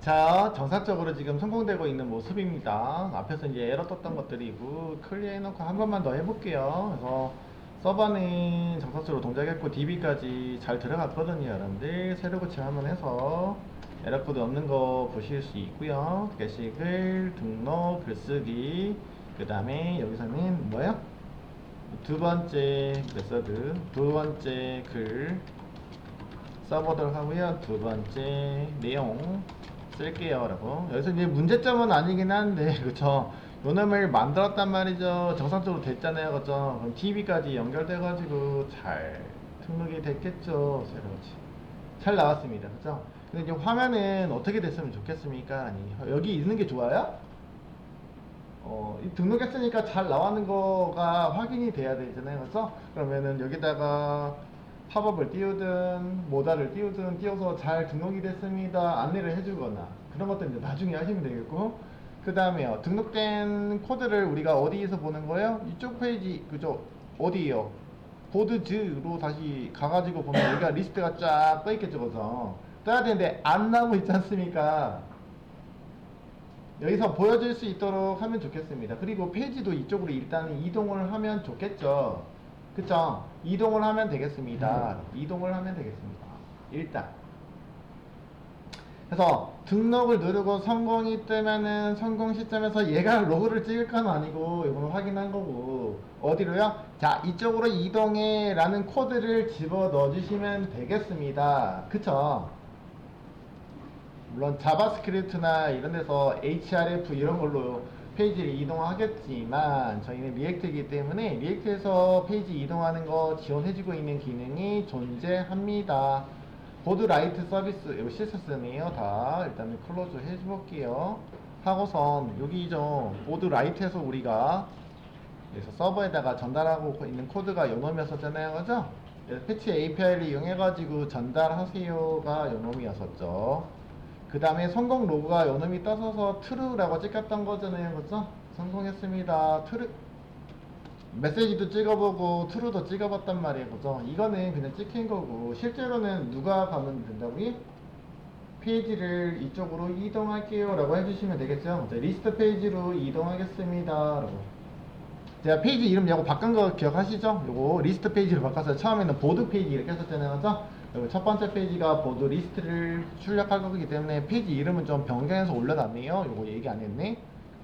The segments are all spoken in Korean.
자, 정상적으로 지금 성공되고 있는 모습입니다. 앞에서 이제 에러 떴던 것들이고 클리어 해놓고 한 번만 더 해볼게요. 그래서 서버는 정상적으로 동작했고 DB까지 잘 들어갔거든요. 여러분들 새로 고침 한번 해서 에러 코드 없는 거 보실 수 있고요. 게시글, 등록, 글쓰기, 그 다음에 여기서는 뭐예요? 두 번째 메서드, 두 번째 글 써보도록 하고요. 두 번째 내용 쓸게요 라고. 여기서 이제 문제점은 아니긴 한데 그쵸, 요놈을 만들었단 말이죠. 정상적으로 됐잖아요, 그쵸. 그럼 TV까지 연결돼 가지고 잘 등록이 됐겠죠. 새로지 잘 나왔습니다, 그쵸. 근데 이제 화면은 어떻게 됐으면 좋겠습니까? 아니, 여기 있는 게 좋아요? 등록했으니까 잘 나가는 거가 확인이 돼야 되잖아요, 그래서 그러면은 여기다가 팝업을 띄우든 모다를 띄우든 띄워서 잘 등록이 됐습니다 안내를 해주거나 그런 것들 이제 나중에 하시면 되겠고, 그 다음에요, 등록된 코드를 우리가 어디에서 보는 거예요? 이쪽 페이지, 그죠? 어디에요? 보드즈로 다시 가가지고 보면 여기가 리스트가 쫙 떠있겠죠. 그래서 떠야 되는데 안 나오고 있지 않습니까? 여기서 보여줄 수 있도록 하면 좋겠습니다. 그리고 페이지도 이쪽으로 일단 이동을 하면 좋겠죠. 그쵸? 이동을 하면 되겠습니다. 이동을 하면 되겠습니다. 일단. 그래서 등록을 누르고 성공이 뜨면은 성공 시점에서 얘가 로그를 찍을 건 아니고 이거는 확인한 거고, 어디로요? 자, 이쪽으로 이동해 라는 코드를 집어 넣어 주시면 되겠습니다. 그쵸? 물론 자바스크립트나 이런 데서 href 이런 걸로 페이지를 이동하겠지만 저희는 리액트이기 때문에 리액트에서 페이지 이동하는 거 지원해주고 있는 기능이 존재합니다. 보드 라이트 서비스, 이거 CSS네요. 다 일단은 클로즈 해볼게요. 하고선 여기죠, 보드 라이트에서 우리가 그래서 서버에다가 전달하고 있는 코드가 요놈이었었잖아요, 그죠? 패치 API를 이용해가지고 전달하세요가 요놈이었었죠. 그 다음에 성공 로그가 요놈이 떠서서 true라고 찍혔던 거잖아요, 그죠? 성공했습니다. true 메시지도 찍어보고 true도 찍어봤단 말이에요, 그죠? 이거는 그냥 찍힌 거고, 실제로는 누가 가면 된다고요? 페이지를 이쪽으로 이동할게요 라고 해주시면 되겠죠. 리스트 페이지로 이동하겠습니다 라고. 제가 페이지 이름 요거 바꾼 거 기억하시죠? 요거 리스트 페이지로 바꿔서 처음에는 보드 페이지 이렇게 했었잖아요, 그죠? 요거 첫 번째 페이지가 보드 리스트를 출력할 거기 때문에 페이지 이름은 좀 변경해서 올려놨네요. 요거 얘기 안 했네.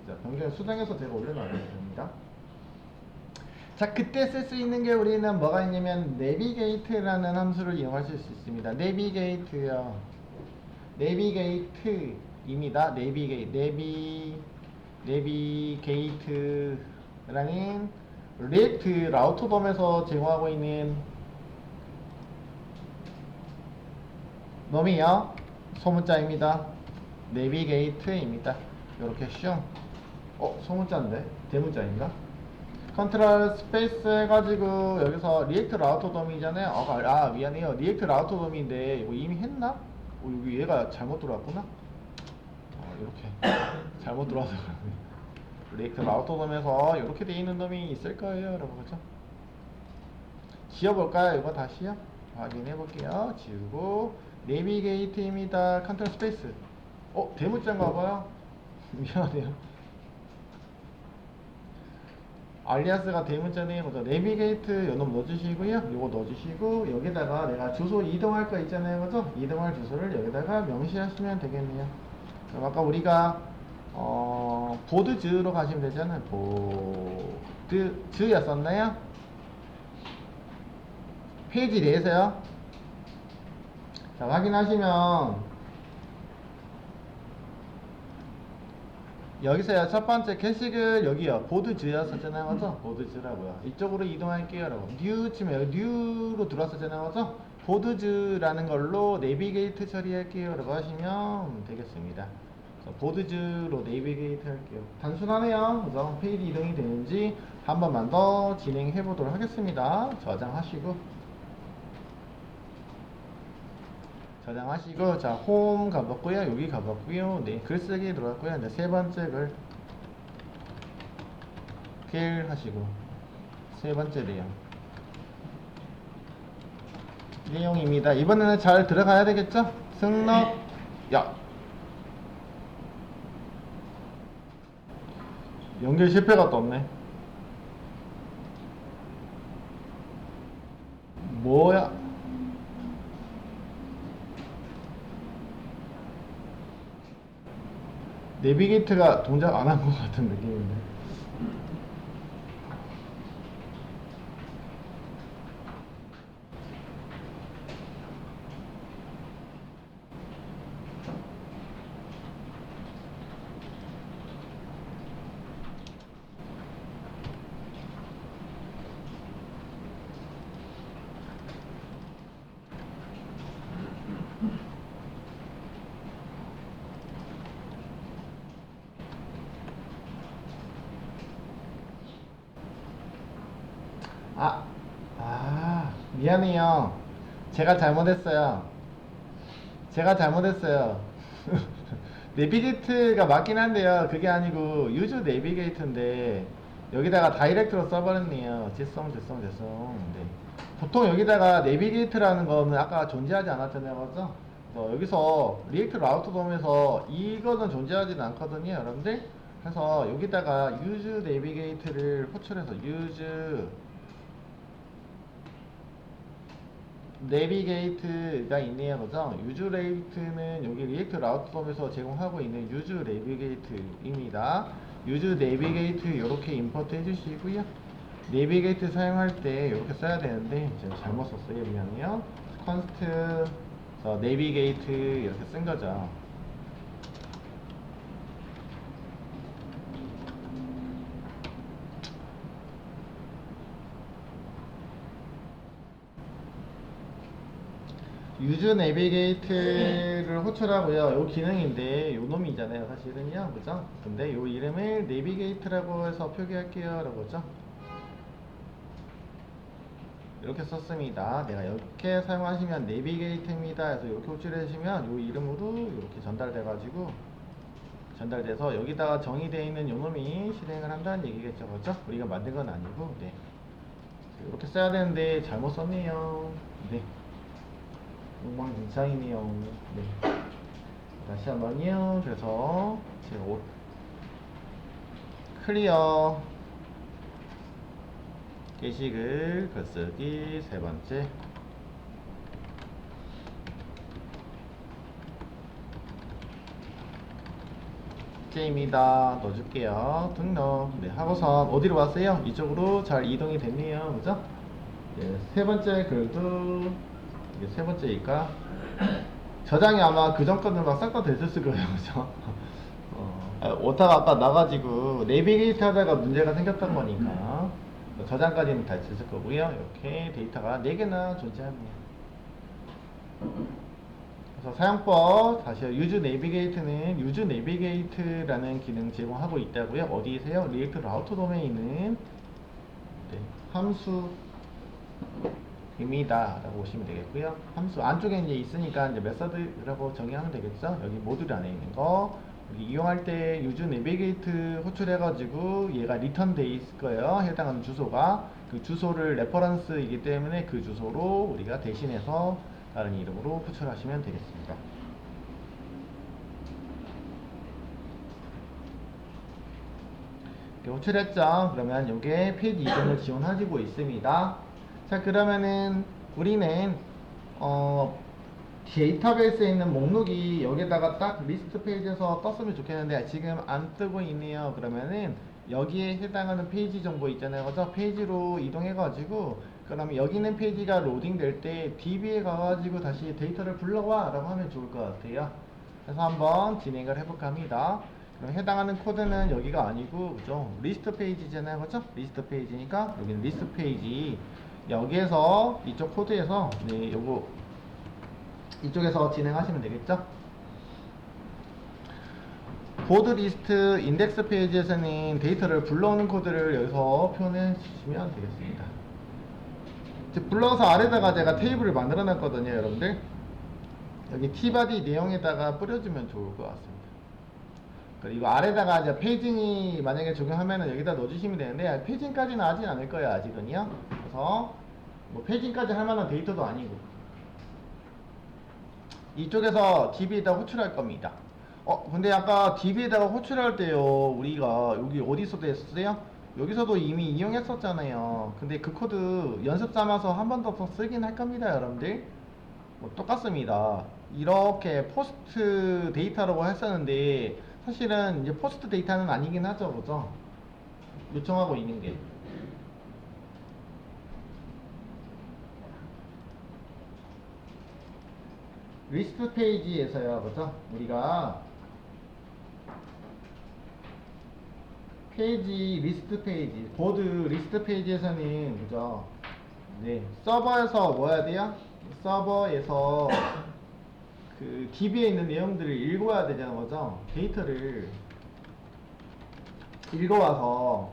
자, 변경 수정해서 제가 올려놨습니다. 자, 그때 쓸 수 있는 게 우리는 뭐가 있냐면 내비게이트라는 함수를 이용하실 수 있습니다. 내비게이트요. 내비게이트입니다. 내비게이트라는 리액트 라우터돔에서 제공하고 있는 놈이요. 소문자입니다. 내비게이트입니다. 이렇게 슝. 소문자인데? 대문자인가? 컨트롤 스페이스 해가지고 여기서 리액트 라우터 돔이잖아요. 미안해요. 리액트 라우터 돔인데 이거 이미 했나? 여기 얘가 잘못 들어왔구나. 이렇게 잘못 들어와서 그러네. 리액트 라우터 돔에서 이렇게 돼 있는 돔이 있을 거예요, 여러분. 그죠? 지워볼까요? 이거 다시요? 확인해 볼게요. 지우고 내비게이트입니다. 컨트롤 스페이스. 대문자인가 봐요. 미안해요. 알리아스가 대문자네요. 그래서 내비게이트 요놈 넣어주시고요. 요거 넣어주시고 여기다가 내가 주소 이동할 거 있잖아요, 그죠? 이동할 주소를 여기다가 명시하시면 되겠네요. 그럼 아까 우리가 보드즈로 가시면 되잖아요. 보드즈였었나요? 페이지 내에서요. 자, 확인하시면 여기서요, 첫 번째 게시글 여기요, 보드즈였었잖아요, 그죠? 보드즈라고요. 이쪽으로 이동할게요 라고 뉴 치면 여기 뉴로 들어왔었잖아요, 그죠? 보드즈라는 걸로 내비게이트 처리할게요 라고 하시면 되겠습니다. 보드즈로 내비게이트 할게요. 단순하네요, 그죠? 페이지 이동이 되는지 한 번만 더 진행해 보도록 하겠습니다. 저장하시고, 자, 홈 가봤고요, 여기 가봤고요, 네, 글쓰기 들어갔고요. 이제 세 번째 글 하시고, 세 번째 내용입니다. 이번에는 잘 들어가야 되겠죠? 승낙, 야, 연결 실패가 떴네. 뭐야? 내비게이트가 동작 안 한 것 같은 느낌인데. 아, 미안해요. 제가 잘못했어요. 제가 잘못했어요. 내비게이트가 맞긴 한데요. 그게 아니고 유즈 내비게이트인데 여기다가 다이렉트로 써버렸네요. 죄송. 네. 보통 여기다가 내비게이트라는 거는 아까 존재하지 않았잖아요. 맞죠? 그래서 여기서 리액트 라우터 돔에서 이거는 존재하지는 않거든요. 여러분들. 그래서 여기다가 유즈 내비게이트를 호출해서 유즈 내비게이트가 있네요. 그죠? 유즈 레이트는 여기 리액트 라우터 폼에서 제공하고 있는 유즈 내비게이트입니다. 유즈 내비게이트 이렇게 임포트 해주시고요. 내비게이트 사용할 때 이렇게 써야 되는데 제가 잘못 썼어요. 미안해요. 컨스트 내비게이트 이렇게 쓴 거죠. 유즈 내비게이트를 호출하고요. 요 기능인데 요 놈이잖아요. 사실은요. 그죠? 근데 요 이름을 내비게이트라고 해서 표기할게요. 라고 하죠. 이렇게 썼습니다. 내가 이렇게 사용하시면 내비게이트입니다. 해서 이렇게 호출해 주시면 요 이름으로 이렇게 전달돼 서 여기다가 정의되어 있는 요 놈이 실행을 한다는 얘기겠죠. 그죠? 우리가 만든 건 아니고, 네. 이렇게 써야 되는데 잘못 썼네요. 네. 엉망진창이네요. 네. 다시 한번요. 그래서 제가 클리어 게시글 글쓰기 세 번째 J입니다. 넣어줄게요. 등록. 네, 하고선 어디로 왔어요? 이쪽으로 잘 이동이 됐네요. 그죠? 네, 세 번째 글도 이게 세 번째니까 저장이 아마 그 전 거는 막 싹 다 됐었을 거예요. 그죠? 오타가 아까 나가지고 내비게이트 하다가 문제가 생겼던 거니까 저장까지는 다 됐을 거고요. 이렇게 데이터가 4개나 존재합니다. 그래서 사용법 다시요. 유즈 내비게이트는 유즈 내비게이트라는 기능 제공하고 있다고요. 어디세요? 리액트 라우터 돔에 있는 네, 함수입니다 라고 보시면 되겠고요. 함수 안쪽에 이제 있으니까 이제 메서드라고 정의하면 되겠죠. 여기 모듈 안에 있는 거 여기 이용할 때 유즈 내비게이트 호출해 가지고 얘가 리턴 돼 있을 거예요. 해당하는 주소가 그 주소를 레퍼런스이기 때문에 그 주소로 우리가 대신해서 다른 이름으로 호출하시면 되겠습니다. 호출했죠. 그러면 이게 페이지 이동을 지원해주고 있습니다. 자, 그러면은 우리는 데이터베이스에 있는 목록이 여기다가 딱 리스트 페이지에서 떴으면 좋겠는데 지금 안 뜨고 있네요. 그러면은 여기에 해당하는 페이지 정보 있잖아요. 그죠? 페이지로 이동해 가지고 그러면 여기 있는 페이지가 로딩 될 때 DB에 가가지고 다시 데이터를 불러와 라고 하면 좋을 것 같아요. 그래서 한번 진행을 해볼까 합니다. 그럼 해당하는 코드는 여기가 아니고 그죠? 리스트 페이지잖아요. 그죠? 리스트 페이지니까 여기는 리스트 페이지 여기에서 이쪽 코드에서 네, 요거 이쪽에서 진행하시면 되겠죠? 보드 리스트 인덱스 페이지에서는 데이터를 불러오는 코드를 여기서 표현해 주시면 되겠습니다. 불러서 아래다가 제가 테이블을 만들어 놨거든요, 여러분들. 여기 tbody 내용에다가 뿌려주면 좋을 것 같습니다. 그리고 아래다가 이제 페이징이 만약에 적용하면은 여기다 넣어주시면 되는데 페이징까지는 하진 않을 거예요, 아직은요. 그래서 뭐 페이징까지 할 만한 데이터도 아니고 이쪽에서 DB에다 호출할 겁니다. 근데 아까 DB에다가 호출할 때요, 우리가 여기 어디서도 했었어요? 여기서도 이미 이용했었잖아요. 근데 그 코드 연습 삼아서 한 번 더 쓰긴 할 겁니다, 여러분들. 뭐 똑같습니다. 이렇게 포스트 데이터라고 했었는데, 사실은 이제 포스트 데이터는 아니긴 하죠, 그죠? 요청하고 있는 게. 리스트 페이지에서요, 그죠? 우리가 페이지 리스트 페이지 보드 리스트 페이지에서는 그죠, 네, 서버에서 뭐 해야 돼요? 서버에서 그 DB에 있는 내용들을 읽어야 되잖아, 그죠? 데이터를 읽어와서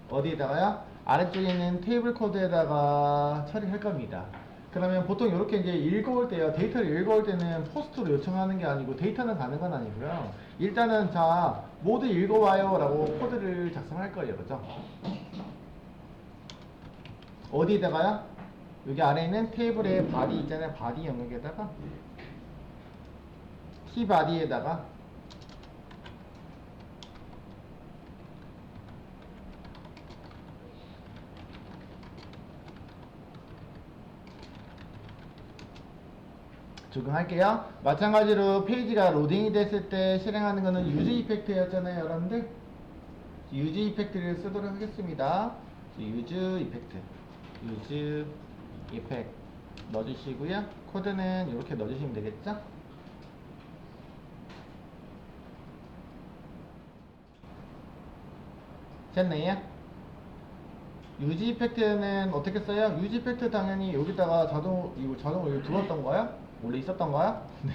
어디에다가요? 아래쪽에 있는 테이블 코드에다가 처리할 겁니다. 그러면 보통 이렇게 이제 읽어올 때요, 데이터를 읽어올 때는 포스트로 요청하는 게 아니고 데이터는 가는 건 아니고요. 일단은 자, 모두 읽어와요 라고 코드를 작성할 거예요, 그죠? 어디에다가요? 여기 아래에 있는 테이블에 바디 있잖아요. 바디 영역에다가 t 바디에다가 적용할게요. 마찬가지로 페이지가 로딩이 됐을 때 실행하는 거는 유즈 이펙트였잖아요, 여러분들. 유즈 이펙트를 쓰도록 하겠습니다. 유즈 이펙트, 유즈 이펙트 넣어주시고요. 코드는 이렇게 넣어주시면 되겠죠? 됐네요. 유지 이펙트는 어떻게 써요? 유지 이펙트 당연히 여기다가 이거 자동으로 여기 들어왔던 거야? 원래 있었던 거야? 네.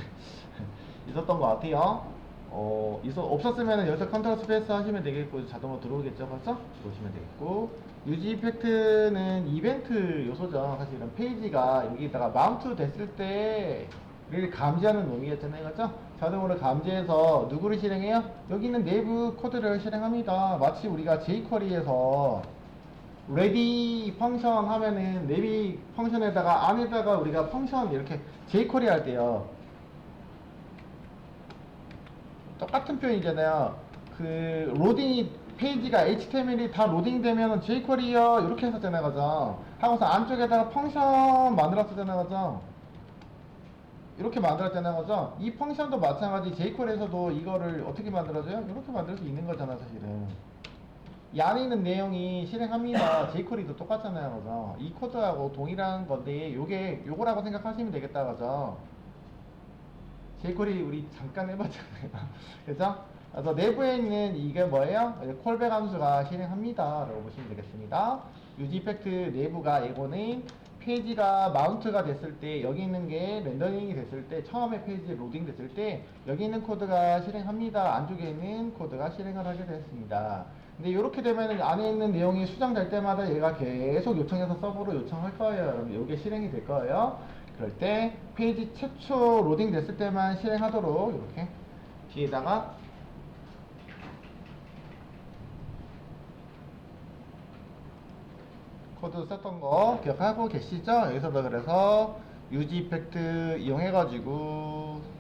있었던 것 같아요. 없었으면 여기서 컨트롤 스페이스 하시면 되겠고, 자동으로 들어오겠죠, 벌써? 들어오시면 되겠고. 유지 이펙트는 이벤트 요소죠. 사실은 페이지가 여기다가 마운트 됐을 때를 감지하는 놈이었잖아요, 그죠? 자동으로 감지해서 누구를 실행해요? 여기 있는 내부 코드를 실행합니다. 마치 우리가 jQuery에서 ready 펑션 하면은 내비 펑션에다가 안에다가 우리가 펑션 이렇게 jQuery 할 때요, 똑같은 표현이잖아요. 그 로딩이 페이지가 HTML이 다 로딩되면 jQuery요 이렇게 했었잖아요, 그죠? 하고서 안쪽에다가 펑션 만들었었잖아요, 그죠? 이렇게 만들었잖아요, 그죠? 이 펑션도 마찬가지 jQuery에서도 이거를 어떻게 만들어줘요? 이렇게 만들 수 있는 거잖아, 사실은. 이 안에 있는 내용이 실행합니다. jQuery도 똑같잖아요, 그죠? 이 코드하고 동일한 건데 요거라고 생각하시면 되겠다, 그죠? jQuery 우리 잠깐 해봤잖아요. 그죠? 그래서 내부에 있는 이게 뭐예요? 콜백 함수가 실행합니다 라고 보시면 되겠습니다. 유지 이펙트 내부가 이거는 페이지가 마운트가 됐을 때, 여기 있는 게 렌더링이 됐을 때, 처음에 페이지 로딩 됐을 때 여기 있는 코드가 실행합니다, 안쪽에 있는 코드가 실행을 하게 됐습니다. 근데 이렇게 되면 안에 있는 내용이 수정될 때마다 얘가 계속 요청해서 서버로 요청할 거예요. 여러분, 이게 실행이 될 거예요. 그럴 때 페이지 최초 로딩 됐을 때만 실행하도록 이렇게 뒤에다가 코드 썼던 거 기억하고 계시죠? 여기서도 그래서 유지 이펙트 이용해가지고,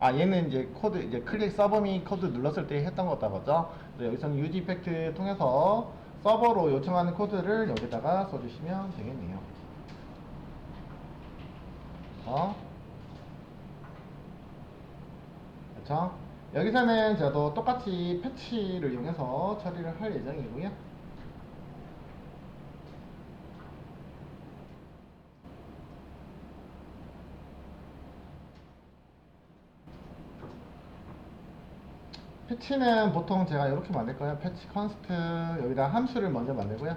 얘는 이제 코드, 이제 클릭 서버미 코드 눌렀을 때 했던 거다, 그죠? 여기서는 유지 이펙트 통해서 서버로 요청하는 코드를 여기다가 써주시면 되겠네요. 그렇죠? 여기서는 저도 똑같이 패치를 이용해서 처리를 할 예정이고요. 패치는 보통 제가 이렇게 만들 거예요. 패치 컨스트, 여기다 함수를 먼저 만들고요.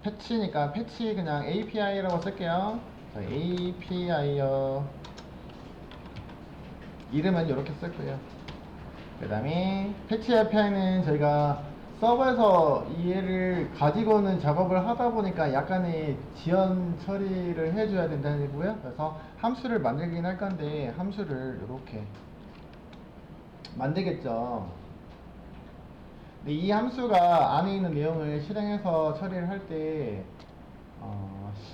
패치니까 패치 그냥 API라고 쓸게요. API요. 이름은 이렇게 쓸 거예요. 그 다음에 패치 API는 저희가 서버에서 이해를 가지고는 작업을 하다 보니까 약간의 지연 처리를 해줘야 된다는 얘기고요. 그래서 함수를 만들긴 할 건데 함수를 이렇게 만들겠죠. 근데 이 함수가 안에 있는 내용을 실행해서 처리를 할 때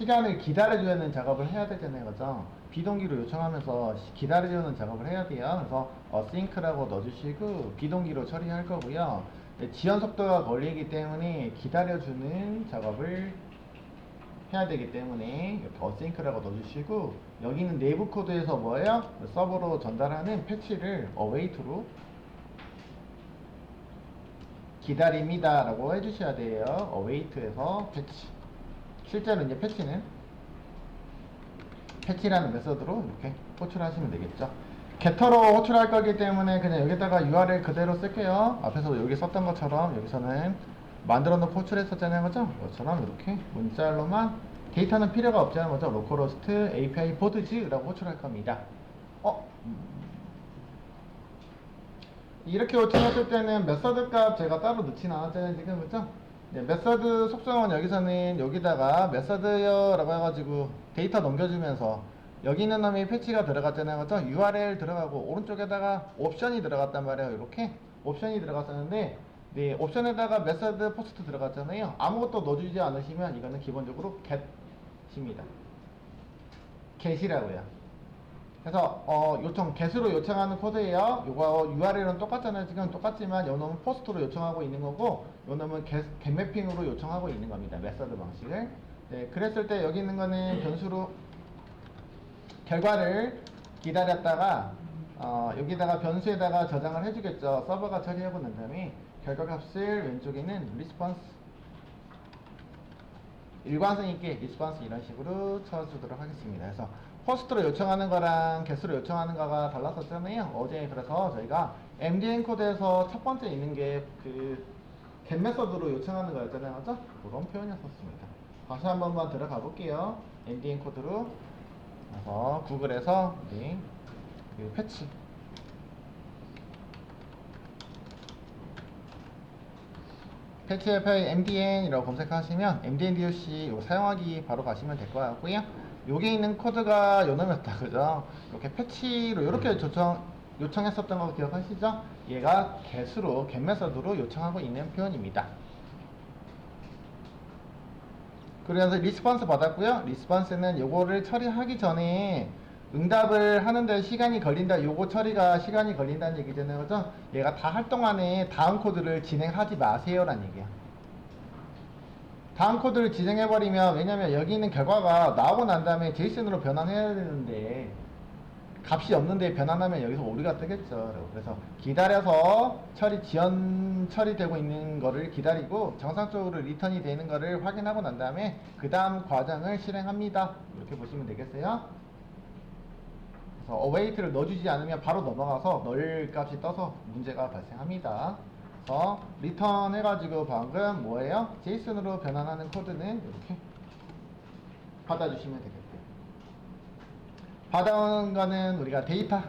시간을 기다려줘야 하는 작업을 해야 되잖아요, 그죠? 비동기로 요청하면서 기다려주는 작업을 해야 돼요. 그래서 sync라고 넣어주시고 비동기로 처리할 거고요. 네, 지연 속도가 걸리기 때문에 기다려주는 작업을 해야 되기 때문에 이렇게 어싱크라고 넣어주시고, 여기는 내부 코드에서 뭐예요? 서버로 전달하는 패치를 await로 기다립니다 라고 해주셔야 돼요. await에서 패치. 실제로 이제 패치라는 메서드로 이렇게 호출하시면 되겠죠. 게터로 호출할 거기 때문에 그냥 여기다가 URL 그대로 쓸게요. 앞에서 여기 썼던 것처럼 여기서는 만들어 놓고 호출했었잖아요, 그죠? 이것처럼 이렇게 문자로만, 데이터는 필요가 없잖아요, 그죠? 로컬호스트 API 보드즈라고 호출할 겁니다. 이렇게 호출했을 때는 메서드 값 제가 따로 넣진 않았잖아요, 지금, 그죠? 네, 메서드 속성은 여기서는 여기다가 메서드요 라고 해가지고 데이터 넘겨주면서, 여기는 놈이 패치가 들어갔잖아요, 그죠? URL 들어가고 오른쪽에다가 옵션이 들어갔단 말이에요. 이렇게 옵션이 들어갔었는데, 네, 옵션에다가 메서드 포스트 들어갔잖아요. 아무것도 넣어주지 않으시면 이거는 기본적으로 get입니다. get이라고요. 그래서 요청 get으로 요청하는 코드예요. 요거 URL은 똑같잖아요. 지금 똑같지만 요 놈은 포스트로 요청하고 있는 거고, 요 놈은 get 매핑으로 요청하고 있는 겁니다. 메서드 방식을. 네, 그랬을 때 여기 있는 거는 변수로 결과를 기다렸다가 여기다가 변수에다가 저장을 해주겠죠. 서버가 처리하고 난 다음에 결과 값을 왼쪽에는 response, 일관성 있게 response 이런 식으로 쳐주도록 하겠습니다. 그래서 포스트로 요청하는 거랑 get으로 요청하는 거가 달랐었잖아요. 어제. 그래서 저희가 MDN 코드에서 첫 번째 있는 게 그 get 메서드로 요청하는 거였잖아요, 그죠? 그런 표현이었습니다. 다시 한 번만 들어가 볼게요. MDN 코드로. 그래서 구글에서 그 패치 API MDN이라고 검색하시면 MDN DOC 이거 사용하기 바로 가시면 될 것 같고요. 여기 있는 코드가 요놈이었다, 그죠? 이렇게 패치로 이렇게 요청했었던 거 기억하시죠? 얘가 get으로, get 메서드로 요청하고 있는 표현입니다. 그래서 리스폰스 받았고요. 리스폰스는 요거를 처리하기 전에 응답을 하는데 시간이 걸린다. 요거 처리가 시간이 걸린다는 얘기잖아요, 그죠? 얘가 다 할 동안에 다음 코드를 진행하지 마세요 라는 얘기야. 다음 코드를 진행해버리면, 왜냐면 여기 있는 결과가 나오고 난 다음에 제이슨으로 변환해야 되는데 값이 없는데 변환하면 여기서 오류가 뜨겠죠. 그래서 기다려서 지연 처리되고 있는 거를 기다리고 정상적으로 리턴이 되는 거를 확인하고 난 다음에 그 다음 과정을 실행합니다. 이렇게 보시면 되겠어요. 그래서 await를 넣어주지 않으면 바로 넘어가서 널 값이 떠서 문제가 발생합니다. 그래서 리턴 해가지고 방금 뭐예요? 제이슨으로 변환하는 코드는 이렇게 받아주시면 되겠고요. 받아온 거는 우리가 데이터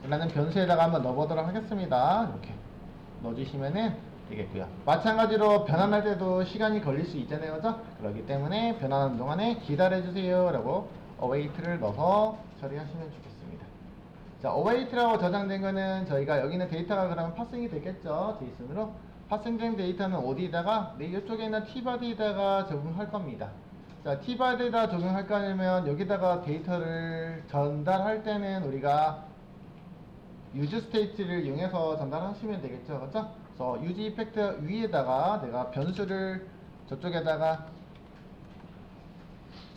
라는 변수에다가 한번 넣어보도록 하겠습니다. 이렇게 넣어주시면은 되겠고요. 마찬가지로 변환할 때도 시간이 걸릴 수 있잖아요, 그죠? 그렇기 때문에 변환하는 동안에 기다려주세요 라고 await를 넣어서 처리하시면 좋겠습니다. 자, await라고 저장된 거는 저희가 여기는 데이터가 그러면 파싱이 되겠죠, 제이슨으로. 파싱된 데이터는 어디다가? 네, 이쪽에 있는 tbody에다가 적용할 겁니다. 자, tbody에다 적용할 거면 여기다가 데이터를 전달할 때는 우리가 use state를 이용해서 전달하시면 되겠죠, 그렇죠? 그래서 use effect 위에다가 내가 변수를 저쪽에다가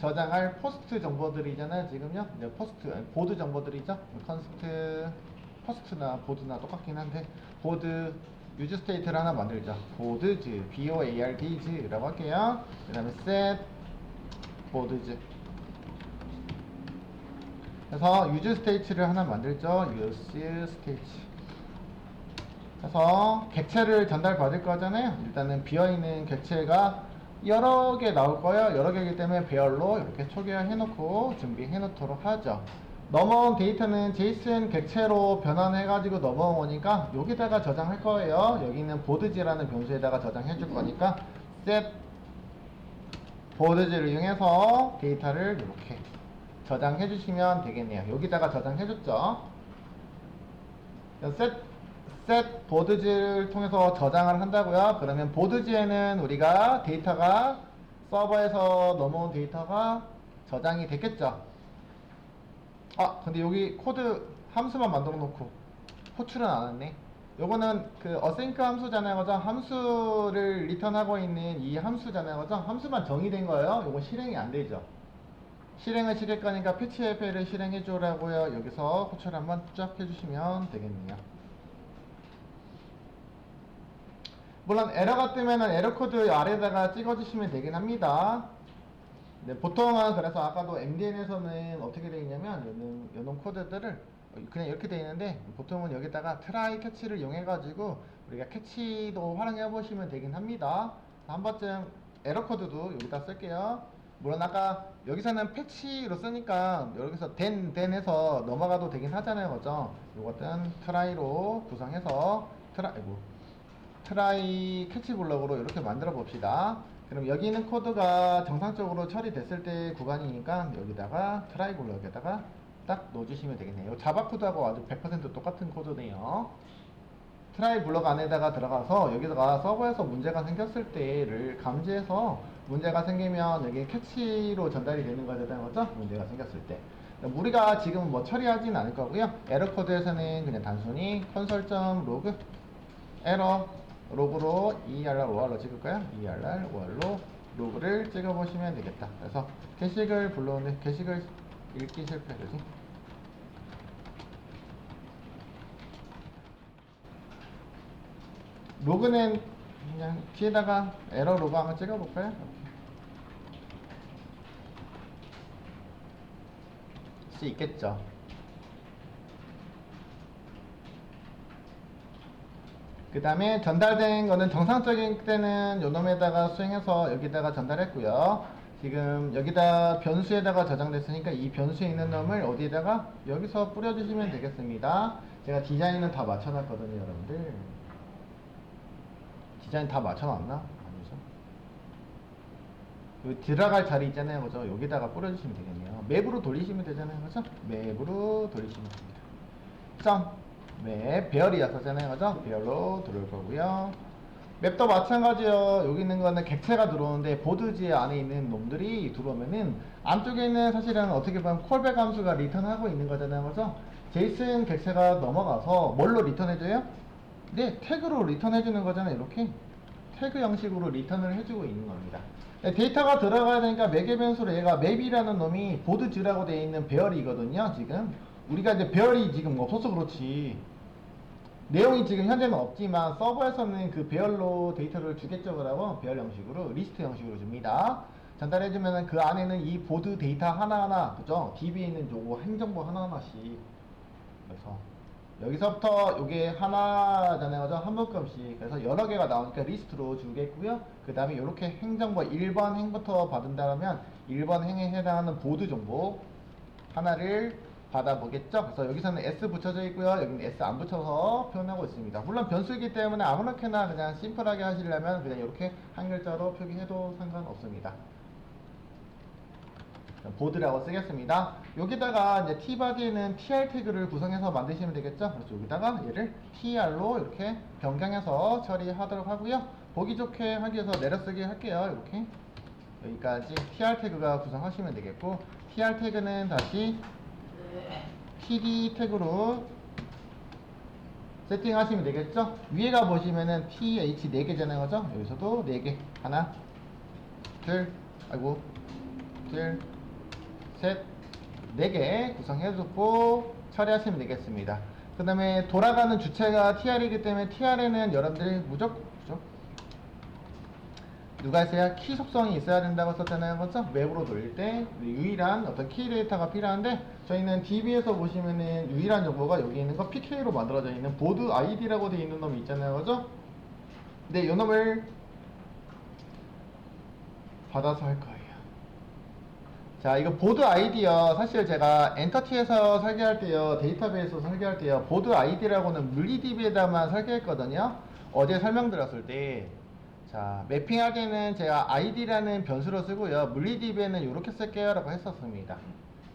저장할 포스트 정보들이잖아요, 지금요. 네, 보드 정보들이죠. 컨스트, 포스트나 보드나 똑같긴 한데, 보드 use state를 하나 만들죠. 보드즈, board즈라고 할게요. 그 다음에 set 보드즈. 그래서 use state를 하나 만들죠. use state. 그래서 객체를 전달받을 거잖아요. 일단은 비어있는 객체가 여러 개 나올 거예요. 여러 개이기 때문에 배열로 이렇게 초기화해 놓고 준비해 놓도록 하죠. 넘어온 데이터는 JSON 객체로 변환해 가지고 넘어오니까 여기다가 저장할 거예요. 여기 있는 보드즈라는 변수에다가 저장해 줄 거니까 set 보드즈를 이용해서 데이터를 이렇게 저장해 주시면 되겠네요. 여기다가 저장해 줬죠. set 보드즈를 통해서 저장을 한다고요. 그러면 보드즈에는 우리가 데이터가 서버에서 넘어온 데이터가 저장이 됐겠죠. 아 근데 여기 코드 함수만 만들어 놓고 호출은 안 했네. 요거는 그 어싱크 함수잖아요, 그죠? 함수를 리턴하고 있는 이 함수잖아요, 그죠? 함수만 정의된 거예요. 요건 실행이 안 되죠. 실행을 시킬 거니까 패치 FL을 실행해 주라고요. 여기서 호출 한번 쫙 해주시면 되겠네요. 물론 에러가 뜨면은 에러 코드 아래에다가 찍어주시면 되긴 합니다. 네, 보통은 그래서 아까도 MDN에서는 어떻게 되어 있냐면 요런 코드들을 그냥 이렇게 되어 있는데 보통은 여기다가 트라이 캐치를 이용해 가지고 우리가 캐치도 활용해 보시면 되긴 합니다. 한 번쯤 에러 코드도 여기다 쓸게요. 물론 아까 여기서는 패치로 쓰니까 여기서 된 해서 넘어가도 되긴 하잖아요, 그죠? 요것은 트라이로 구성해서 트라이 캐치 블럭으로 이렇게 만들어 봅시다. 그럼 여기 있는 코드가 정상적으로 처리됐을 때 구간이니까 여기다가 트라이 블럭에다가 딱 넣어주시면 되겠네요. 자바 코드하고 아주 100% 똑같은 코드네요. 트라이 블럭 안에다가 들어가서 여기다가 서버에서 문제가 생겼을 때를 감지해서 문제가 생기면 여기 캐치로 전달이 되는 거죠. 문제가 생겼을 때. 우리가 지금 뭐 처리하진 않을 거고요. 에러 코드에서는 그냥 단순히 console.log 에러 로그로 ERR OR로 찍을까요? ERR OR로 로그를 찍어보시면 되겠다. 그래서 게시글 불러오는데 게시글 읽기 실패되지? 로그는 그냥 뒤에다가 에러 로그 한번 찍어볼까요? 수 있겠죠. 그 다음에 전달된 거는 정상적인 때는 요놈에다가 수행해서 여기다가 전달했고요. 지금 여기다 변수에다가 저장됐으니까 이 변수에 있는 놈을 어디에다가 여기서 뿌려주시면 되겠습니다. 제가 디자인은 다 맞춰놨거든요, 여러분들. 디자인 다 맞춰놨나? 아니죠. 그 들어갈 자리 있잖아요, 그죠? 여기다가 뿌려주시면 되겠네요. 맵으로 돌리시면 되잖아요, 그죠? 맵으로 돌리시면 됩니다. 네, 배열이었었잖아요, 그죠? 배열로 들어올 거고요. 맵도 마찬가지요. 여기 있는 거는 객체가 들어오는데 보드지 안에 있는 놈들이 들어오면은 안쪽에 있는 사실은 어떻게 보면 콜백 함수가 리턴하고 있는 거잖아요, 그죠? 제이슨 객체가 넘어가서 뭘로 리턴해줘요? 네, 태그로 리턴해주는 거잖아요, 이렇게. 태그 형식으로 리턴을 해주고 있는 겁니다. 네, 데이터가 들어가야 되니까 매개 변수로 얘가 맵이라는 놈이 보드즈라고 되어 있는 배열이거든요, 지금. 우리가 이제 배열이 지금 없어서 그렇지. 내용이 지금 현재는 없지만 서버에서는 그 배열로 데이터를 주겠죠. 그러면 배열 형식으로 리스트 형식으로 줍니다. 전달해주면은 그 안에는 이 보드 데이터 하나하나, 그죠? DB에 있는 요거 행정부 하나하나씩. 그래서 여기서부터 요게 하나잖아요, 그죠? 한 묶음씩. 그래서 여러 개가 나오니까 리스트로 주겠고요. 그 다음에 이렇게 행정부 1번 행부터 받은다면 1번 행에 해당하는 보드 정보 하나를 받아보겠죠. 그래서 여기서는 S 붙여져 있고요. 여기는 S 안 붙여서 표현하고 있습니다. 물론 변수이기 때문에 아무렇게나 그냥 심플하게 하시려면 그냥 이렇게 한 글자로 표기해도 상관없습니다. 보드라고 쓰겠습니다. 여기다가 이제 t바디에는 tr 태그를 구성해서 만드시면 되겠죠. 그래서 여기다가 얘를 tr로 이렇게 변경해서 처리하도록 하고요. 보기 좋게 하기 위해서 내려쓰기 할게요. 이렇게 여기까지 tr 태그가 구성하시면 되겠고, tr 태그는 다시 td 태그로 세팅하시면 되겠죠. 위에가 보시면은 th 4개잖아요, 그죠? 여기서도 4개, 하나, 둘, 아이고, 둘, 셋, 4개 구성해주고 처리하시면 되겠습니다. 그 다음에 돌아가는 주체가 tr이기 때문에 tr에는 여러분들이 무조건 누가 있어야 키 속성이 있어야 된다고 썼잖아요, 그렇죠? 맵으로 돌릴 때 유일한 어떤 키 데이터가 필요한데, 저희는 DB에서 보시면은 유일한 정보가 여기 있는 거 PK로 만들어져 있는 보드 ID라고 되어 있는 놈이 있잖아요, 그렇죠? 근데 이 놈을 받아서 할 거예요. 자, 이거 보드 아이디요. 사실 제가 엔터티에서 설계할 때요, 데이터베이스에서 설계할 때요, 보드 아이디라고는 물리DB에다만 설계했거든요. 어제 설명드렸을 때. 자, 매핑할 때는 제가 id라는 변수로 쓰고요, 물리DB에는 이렇게 쓸게요 라고 했었습니다.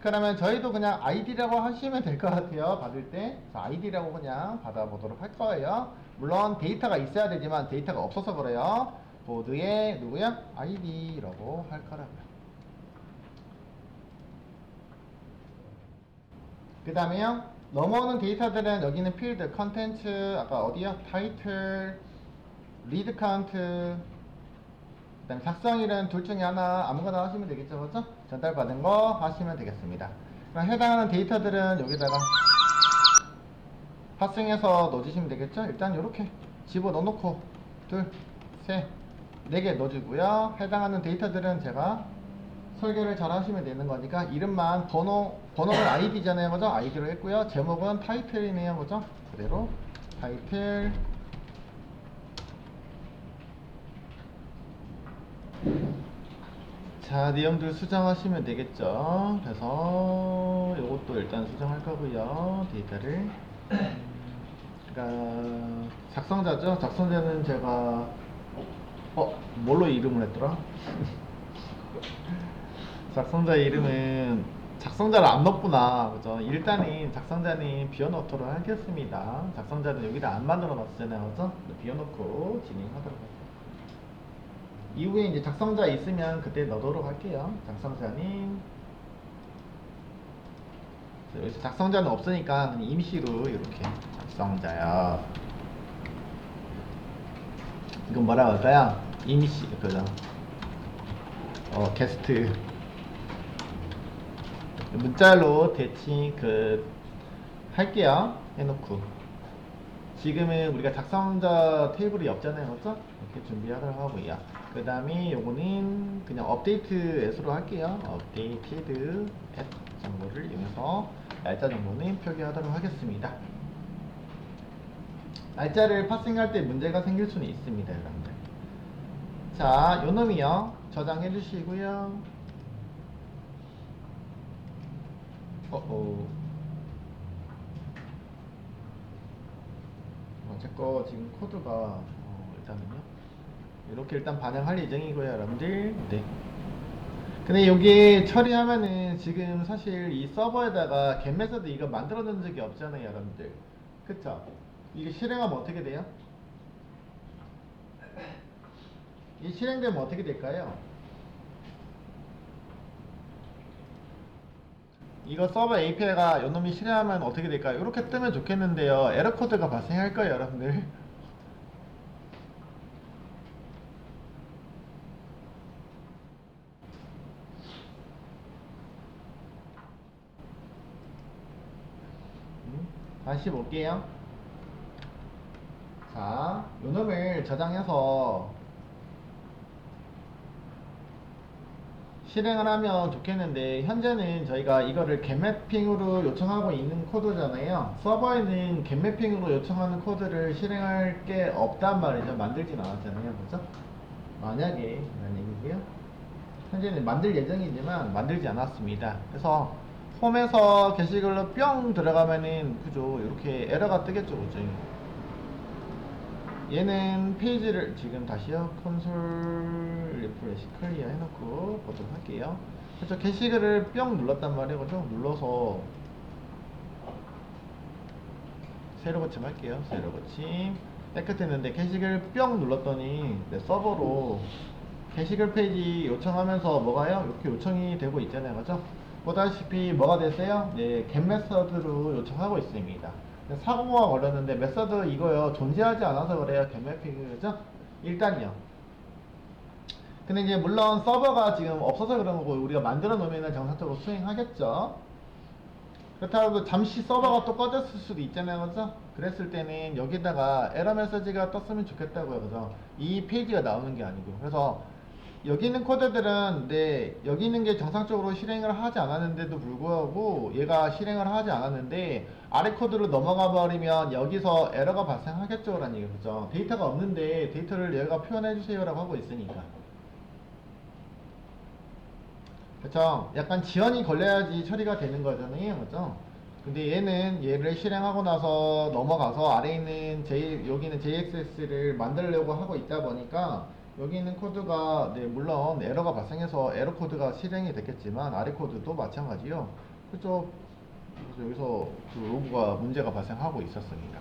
그러면 저희도 그냥 id라고 하시면 될 것 같아요. 받을 때. 자, id라고 그냥 받아보도록 할 거예요. 물론 데이터가 있어야 되지만 데이터가 없어서 그래요. 보드에 누구야? id라고 할 거라고요. 그 다음에요, 넘어오는 데이터들은 여기는 필드, 컨텐츠, 아까 어디요? 타이틀, 리드 카운트, 그 다음에 작성일은 둘 중에 하나 아무거나 하시면 되겠죠, 그죠? 전달받은 거 하시면 되겠습니다. 그럼 해당하는 데이터들은 여기다가 파생해서 넣어주시면 되겠죠? 일단 이렇게 집어 넣어놓고 둘, 셋, 네 개 넣어주고요. 해당하는 데이터들은 제가 설계를 잘 하시면 되는 거니까 이름만 번호는 아이디잖아요, 그죠? 아이디로 했고요. 제목은 타이틀이네요, 그죠? 그대로 타이틀. 자, 내용들 수정하시면 되겠죠. 그래서 이것도 일단 수정할 거고요. 데이터를. 그러니까 작성자죠. 작성자는 제가 뭘로 이름을 했더라? 작성자 이름은 작성자를 안 넣었구나, 그죠? 일단은 작성자는 비워놓도록 하겠습니다. 작성자는 여기다 안 만들어 놨잖아요, 그죠? 비워놓고 진행하도록 할게요. 이후에 이제 작성자 있으면 그때 넣도록 할게요. 작성자는 여기서 작성자는 없으니까 임시로 이렇게 작성자요. 이건 뭐라고 할까요? 임시 그죠? 게스트 문자로 대칭 할게요. 해놓고 지금은 우리가 작성자 테이블이 없잖아요, 그죠? 이렇게 준비하도록 하고요. 그 다음에 요거는 그냥 업데이트 S로 할게요. 업데이티드 S 정보를 이용해서 날짜 정보는 표기하도록 하겠습니다. 날짜를 파싱할 때 문제가 생길 수는 있습니다, 여러분들. 자, 요 놈이요. 저장해 주시고요. 제거 지금 코드가 일단은요. 이렇게 일단 반영할 예정이고요, 여러분들. 네. 근데 여기 처리하면은 지금 사실 이 서버에다가 get 메서드 이거 만들어 놓은 적이 없잖아요, 여러분들. 그쵸? 이게 실행하면 어떻게 돼요? 이 실행되면 어떻게 될까요? 이거 서버 API가 요놈이 실행하면 어떻게 될까요? 이렇게 뜨면 좋겠는데요. 에러 코드가 발생할 거예요, 여러분들. 다시 볼게요. 자, 요놈을 저장해서 실행을 하면 좋겠는데 현재는 저희가 이거를 getMapping으로 요청하고 있는 코드잖아요. 서버에는 getMapping으로 요청하는 코드를 실행할 게 없단 말이죠. 만들진 않았잖아요, 그죠? 만약에 라는 얘기고요. 현재는 만들 예정이지만 만들지 않았습니다. 그래서 홈에서 게시글로 뿅 들어가면은 그죠, 이렇게 에러가 뜨겠죠, 그죠? 얘는 페이지를 지금 다시요, 콘솔 리프레시 클리어 해놓고 보도록 할게요. 그렇죠, 게시글을 뿅 눌렀단 말이에요, 그죠? 눌러서 새로 고침 할게요. 새로 고침 깨끗했는데 게시글 뿅 눌렀더니 내 서버로 게시글 페이지 요청하면서 뭐가요? 이렇게 요청이 되고 있잖아요, 그죠? 보다시피 뭐가 됐어요? 네, get 메서드로 요청하고 있습니다. 사고가 걸렸는데 메서드 이거요, 존재하지 않아서 그래요. get mapping, 그죠? 일단요. 근데 이제 물론 서버가 지금 없어서 그런 거고 우리가 만들어 놓으면 정상적으로 수행하겠죠. 그렇다고 잠시 서버가 또 꺼졌을 수도 있잖아요, 그죠? 그랬을 때는 여기다가 에러 메시지가 떴으면 좋겠다고요, 그죠? 이 페이지가 나오는 게 아니고. 그래서 여기 있는 코드들은 여기 있는 게 정상적으로 실행을 하지 않았는데도 불구하고 얘가 실행을 하지 않았는데 아래 코드로 넘어가 버리면 여기서 에러가 발생하겠죠, 라는 얘기죠, 그죠? 데이터가 없는데 데이터를 얘가 표현해 주세요 라고 하고 있으니까. 그쵸? 약간 지연이 걸려야지 처리가 되는 거잖아요, 그죠? 근데 얘를 실행하고 나서 넘어가서 아래에 있는 여기는 JXS를 만들려고 하고 있다 보니까 여기 있는 코드가 물론 에러가 발생해서 에러 코드가 실행이 됐겠지만 아래 코드도 마찬가지요. 그죠? 그래서 여기서 그 로그가 문제가 발생하고 있었습니다.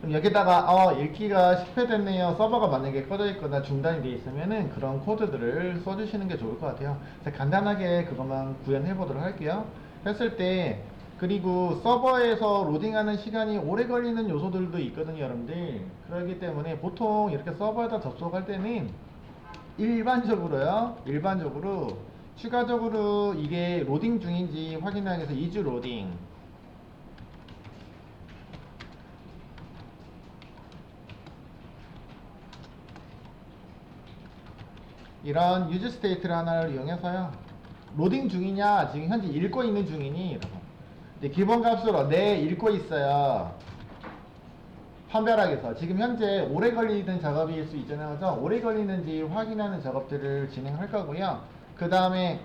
그럼 여기다가 읽기가 실패됐네요. 서버가 만약에 꺼져 있거나 중단이 돼 있으면은 그런 코드들을 써주시는 게 좋을 것 같아요. 그래서 간단하게 그것만 구현해 보도록 할게요. 했을 때 그리고 서버에서 로딩하는 시간이 오래 걸리는 요소들도 있거든요, 여러분들. 그렇기 때문에 보통 이렇게 서버에다 접속할 때는 일반적으로 추가적으로 이게 로딩 중인지 확인하기 위해서 이주 로딩 이런 유즈 스테이트를 하나를 이용해서요. 로딩 중이냐, 지금 현재 읽고 있는 중이니, 이제 기본 값으로 네, 읽고 있어요. 판별하기 위해서 지금 현재 오래 걸리는 작업일 수 있잖아요. 그죠? 오래 걸리는지 확인하는 작업들을 진행할 거고요. 그 다음에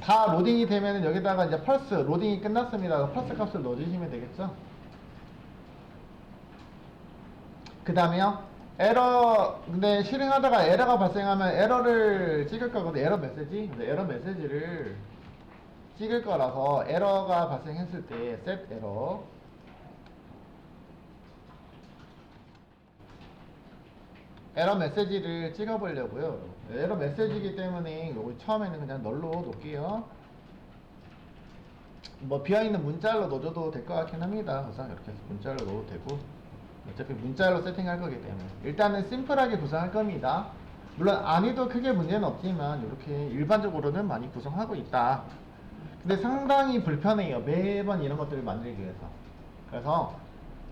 다 로딩이 되면은 여기다가 이제 펄스 로딩이 끝났습니다. 펄스 값을 넣어주시면 되겠죠. 그 다음에요. 에러, 근데 실행하다가 에러가 발생하면 에러를 찍을 거거든요. 에러 메시지. 근데 에러 메시지를 찍을 거라서 에러가 발생했을 때 set 에러 에러 메시지를 찍어 보려고요. 에러 메시지이기 때문에 요거 처음에는 그냥 널로 놓을게요. 뭐 비어있는 문자로 넣어줘도 될 것 같긴 합니다. 그래서 이렇게 해서 문자로 넣어도 되고 어차피 문자로 세팅할 거기 때문에 일단은 심플하게 구성할 겁니다. 물론 안 해도 크게 문제는 없지만 이렇게 일반적으로는 많이 구성하고 있다. 근데 상당히 불편해요. 매번 이런 것들을 만들기 위해서. 그래서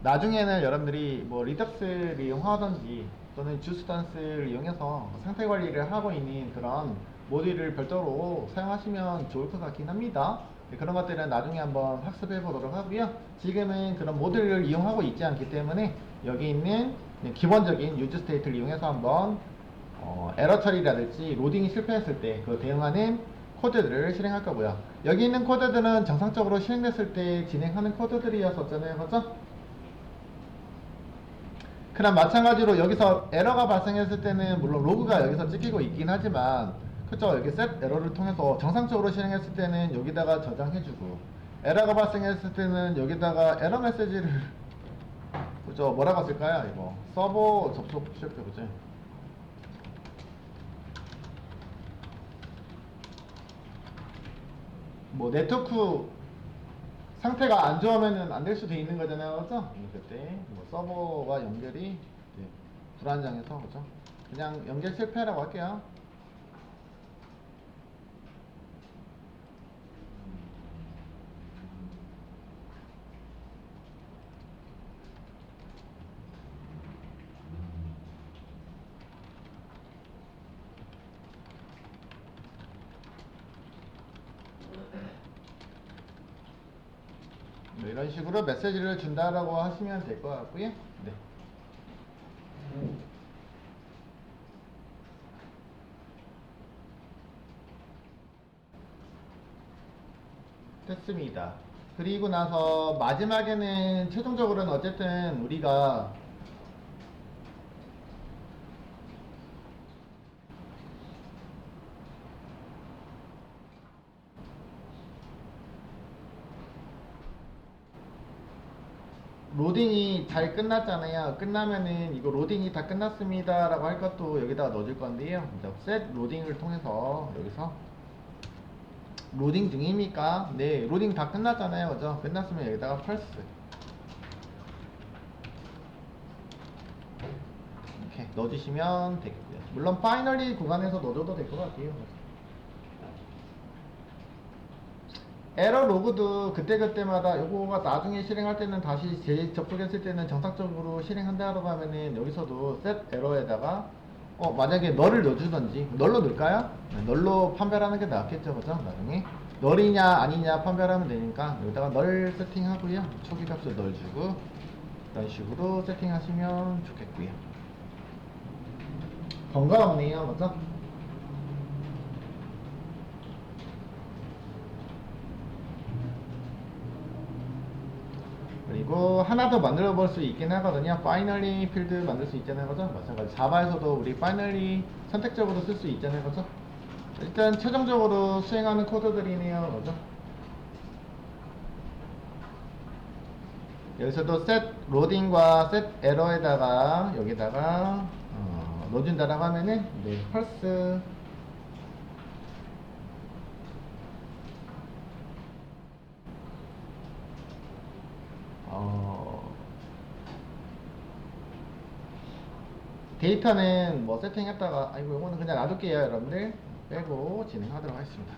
나중에는 여러분들이 뭐 리덕스를 이용하든지 또는 주스던스를 이용해서 상태 관리를 하고 있는 그런 모듈을 별도로 사용하시면 좋을 것 같긴 합니다. 그런 것들은 나중에 한번 학습해 보도록 하고요. 지금은 그런 모듈을 이용하고 있지 않기 때문에 여기 있는 기본적인 유즈 스테이트를 이용해서 한번 에러 처리라든지 로딩이 실패했을 때 그 대응하는 코드들을 실행할 거고요. 여기 있는 코드들은 정상적으로 실행됐을 때 진행하는 코드들이었었잖아요. 그렇죠? 그럼 마찬가지로 여기서 에러가 발생했을 때는 물론 로그가 여기서 찍히고 있긴 하지만 그쵸, 여기 set 에러를 통해서 정상적으로 실행했을 때는 여기다가 저장해주고 에러가 발생했을 때는 여기다가 에러 메시지를 그죠, 뭐라고 쓸까요? 이거 서버 접속 실패 그죠? 뭐 네트워크 상태가 안 좋으면은 안 될 수도 있는 거잖아요, 그죠? 그때 뭐 서버와 연결이 불안정해서 그죠? 그냥 연결 실패라고 할게요. 뭐 이런 식으로 메시지를 준다라고 하시면 될 것 같고요. 네. 됐습니다. 그리고 나서 마지막에는 최종적으로는 어쨌든 우리가 로딩이 잘 끝났잖아요. 끝나면은 이거 로딩이 다 끝났습니다 라고 할 것도 여기다가 넣어줄 건데요. 이제 set 로딩을 통해서 여기서 로딩 중입니까? 네, 로딩 다 끝났잖아요. 그죠? 끝났으면 여기다가 펄스 이렇게 넣어주시면 되겠고요. 물론 파이널리 구간에서 넣어줘도 될 것 같아요. 에러 로그도 그때그때마다 요거가 나중에 실행할 때는 다시 재접속했을 때는 정상적으로 실행한다고 하면은 여기서도 set 에러에다가 만약에 널을 넣어주던지 널로 넣을까요? 네, 널로 판별하는 게 낫겠죠, 그죠? 나중에 널이냐 아니냐 판별하면 되니까 여기다가 널 세팅하고요, 초기 값을 널 주고 이런 식으로 세팅하시면 좋겠고요. 번거롭네요, 그죠? 그리고 하나 더 만들어 볼 수 있긴 하거든요. 파이널리 필드 만들 수 있잖아요, 그죠? 마찬가지 자바에서도 우리 파이널리 선택적으로 쓸 수 있잖아요, 그죠? 일단 최종적으로 수행하는 코드들이네요, 그죠? 여기서도 set 로딩과 set 에러에다가 여기다가 넣어준다라고 하면은 네, 펄스 데이터는 뭐 세팅했다가 아이고 이거는 그냥 놔둘게요 여러분들. 빼고 진행하도록 하겠습니다.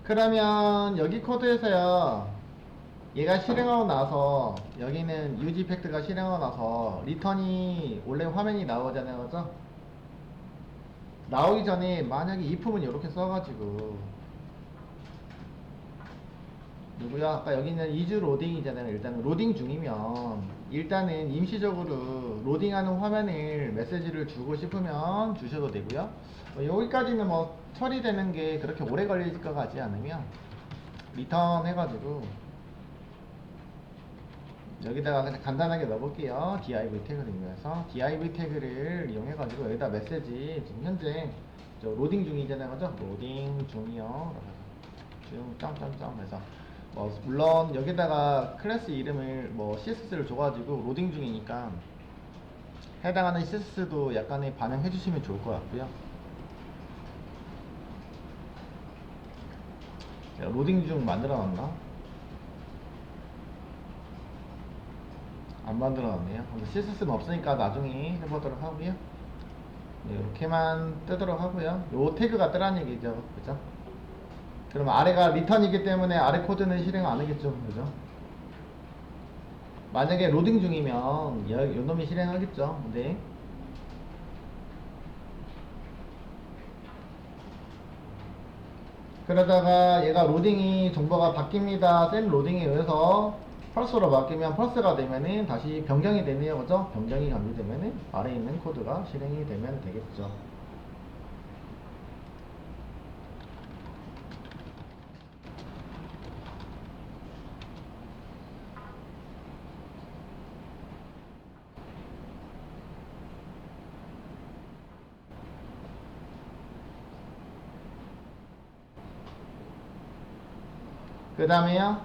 그러면 여기 코드에서요, 얘가 실행하고 나서 여기는 유지 팩트가 실행하고 나서 리턴이 원래 화면이 나오잖아요, 그죠? 나오기 전에 만약에 if은 이렇게 써가지고 누구야? 아까 여기는 is 로딩이잖아요. 일단은 로딩 중이면 일단은 임시적으로 로딩하는 화면을 메시지를 주고 싶으면 주셔도 되고요. 여기까지는 뭐 처리되는 게 그렇게 오래 걸릴 것 같지 않으면 리턴 해가지고 여기다가 그냥 간단하게 넣어볼게요. div 태그를 이용해서 div 태그를 이용해가지고 여기다 메시지 지금 현재 저 로딩 중이잖아요, 그죠? 로딩 중이요. 지금 점점점 해서 물론 여기다가 클래스 이름을 뭐 css를 줘가지고 로딩 중이니까 해당하는 css도 약간의 반영해 주시면 좋을 것 같고요. 제가 로딩 중 만들어 놨나? 안 만들어 놨네요. css는 없으니까 나중에 해보도록 하고요. 네, 이렇게만 뜨도록 하고요. 요 태그가 뜨란 얘기죠, 그죠? 그럼 아래가 리턴이기 때문에 아래 코드는 실행 안 하겠죠, 그죠? 만약에 로딩 중이면 요 놈이 실행하겠죠. 네. 그러다가 얘가 로딩이 정보가 바뀝니다. 셀 로딩에 의해서 펄스로 바뀌면 펄스가 되면은 다시 변경이 되네요, 그죠? 변경이 감지되면은 아래에 있는 코드가 실행이 되면 되겠죠. 그 다음에요,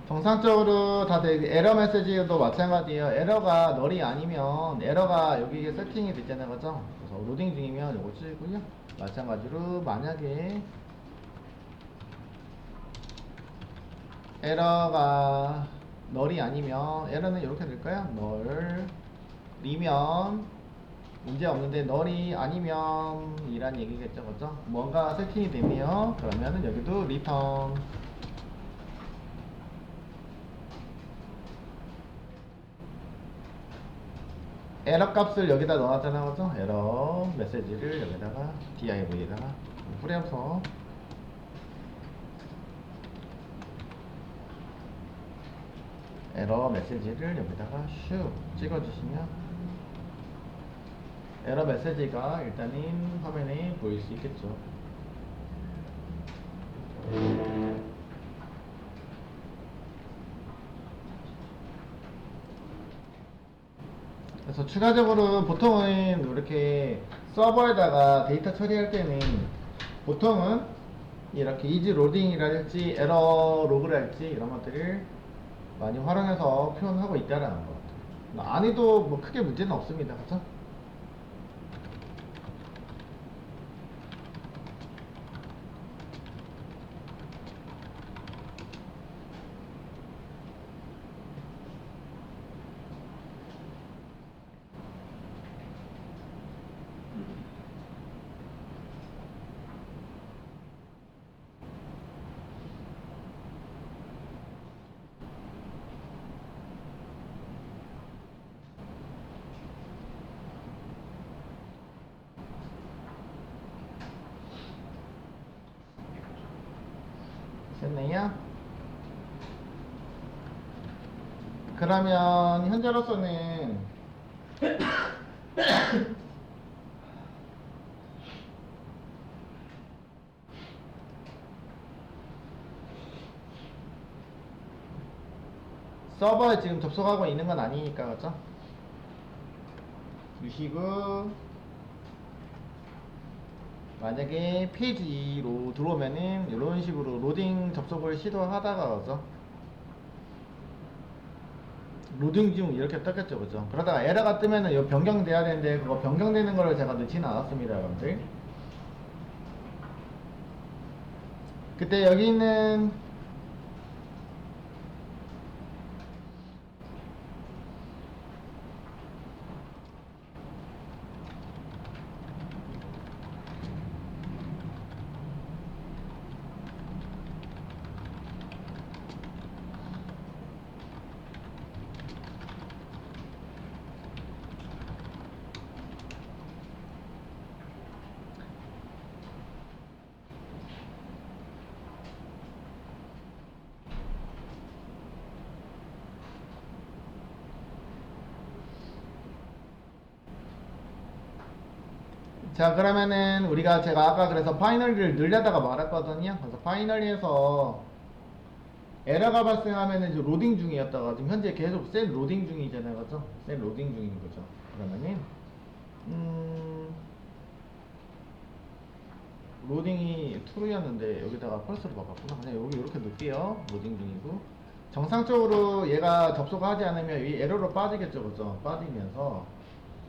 정상적으로 다들 에러 메시지도 마찬가지예요. 에러가 널이 아니면 에러가 여기에 세팅이 됐잖아요, 그죠? 그래서 로딩 중이면 요거 찍고요. 마찬가지로 만약에 에러가 널이 아니면 에러는 이렇게 될까요? 널이면 문제 없는데 널이 아니면 이란 얘기겠죠, 그죠? 뭔가 세팅이 되네요. 그러면은 여기도 리턴 에러 값을 여기다 넣어놨잖아, 그죠? 에러 메시지를 여기다가 div에다가 뿌려서 에러 메시지를 여기다가 슉 찍어주시면 에러 메시지가 일단은 화면에 보일 수 있겠죠. 그래서 추가적으로 보통은 이렇게 서버에다가 데이터 처리할 때는 보통은 이렇게 이지 로딩이랄지 에러 로그랄지 이런 것들을 많이 활용해서 표현하고 있다라는 것 같아요. 안 해도 뭐 크게 문제는 없습니다, 그죠? 됐네요. 그러면 현재로서는 서버에 지금 접속하고 있는 건 아니니까, 그죠? 누시고 만약에 페이지로 들어오면은 이런 식으로 로딩 접속을 시도하다가 그죠? 로딩 중 이렇게 떴겠죠, 그죠? 그러다가 에러가 뜨면은 이거 변경돼야 되는데 그거 변경되는 거를 제가 넣지는 않았습니다, 여러분들. 그때 여기 있는 자, 그러면은 우리가 제가 아까 그래서 파이널리를 늘려다가 말았거든요. 그래서 파이널리에서 에러가 발생하면은 이제 로딩 중이었다가 지금 현재 계속 셀 로딩 중이잖아요, 그죠? 셀 로딩 중인 거죠. 그러면은 로딩이 true였는데 여기다가 펄스로 바꿨구나. 그냥 여기 이렇게 넣을게요. 로딩 중이고 정상적으로 얘가 접속하지 않으면 이 에러로 빠지겠죠, 그죠? 빠지면서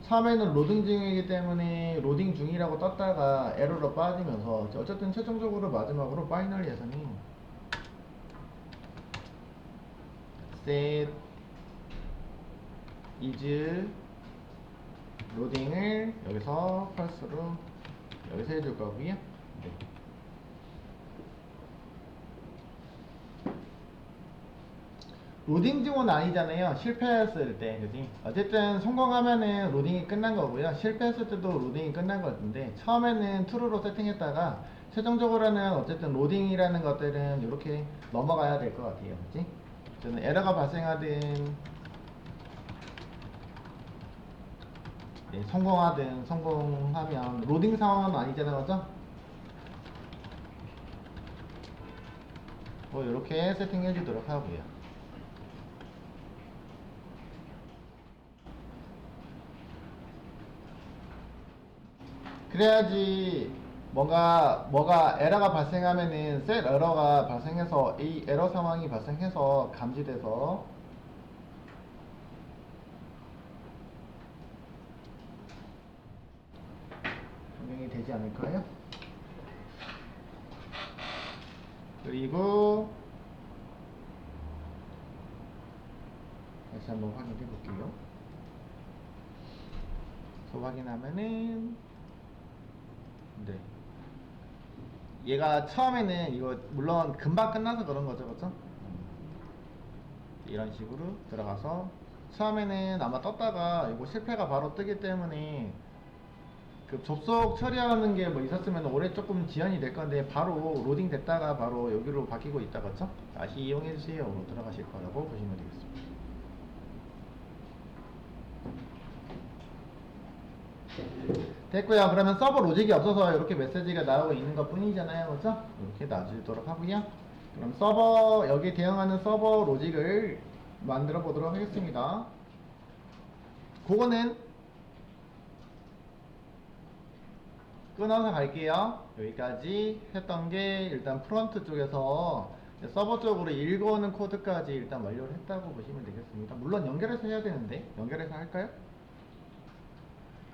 처음에는 로딩 중이기 때문에 로딩 중이라고 떴다가 에러로 빠지면서 어쨌든 최종적으로 마지막으로 파이널리에서는 set is 로딩을 여기서 펄스로 여기서 해줄 거고요. 네. 로딩 중은 아니잖아요. 실패했을 때, 그지? 어쨌든 성공하면은 로딩이 끝난 거고요. 실패했을 때도 로딩이 끝난 건데, 처음에는 true로 세팅했다가, 최종적으로는 어쨌든 로딩이라는 것들은 이렇게 넘어가야 될 것 같아요. 그지? 저는 에러가 발생하든, 네, 성공하든, 성공하면, 로딩 상황은 아니잖아요. 그죠? 뭐, 이렇게 세팅해 주도록 하고요. 그래야지 뭐가 에러가 발생하면은 셀 에러가 발생해서 이 에러 상황이 발생해서 감지돼서 분명히 되지 않을까요? 그리고 다시 한번 확인해 볼게요. 저 확인하면은 네. 얘가 처음에는 이거 물론 금방 끝나서 그런 거죠, 그렇죠? 이런 식으로 들어가서 처음에는 아마 떴다가 이거 실패가 바로 뜨기 때문에 그 접속 처리하는 게 뭐 있었으면 올해 조금 지연이 될 건데 바로 로딩 됐다가 바로 여기로 바뀌고 있다, 그렇죠? 다시 이용해 주세요 들어가실 거라고 보시면 되겠습니다. 됐고요. 그러면 서버 로직이 없어서 이렇게 메시지가 나오고 있는 것 뿐이잖아요, 그렇죠? 이렇게 놔주도록 하고요. 그럼 서버 여기 대응하는 서버 로직을 만들어 보도록 하겠습니다. 그거는 끊어서 갈게요. 여기까지 했던 게 일단 프론트 쪽에서 서버 쪽으로 읽어오는 코드까지 일단 완료를 했다고 보시면 되겠습니다. 물론 연결해서 해야 되는데 연결해서 할까요?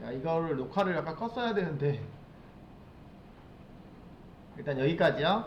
야, 이거를 녹화를 약간 껐어야 되는데 일단 여기까지요.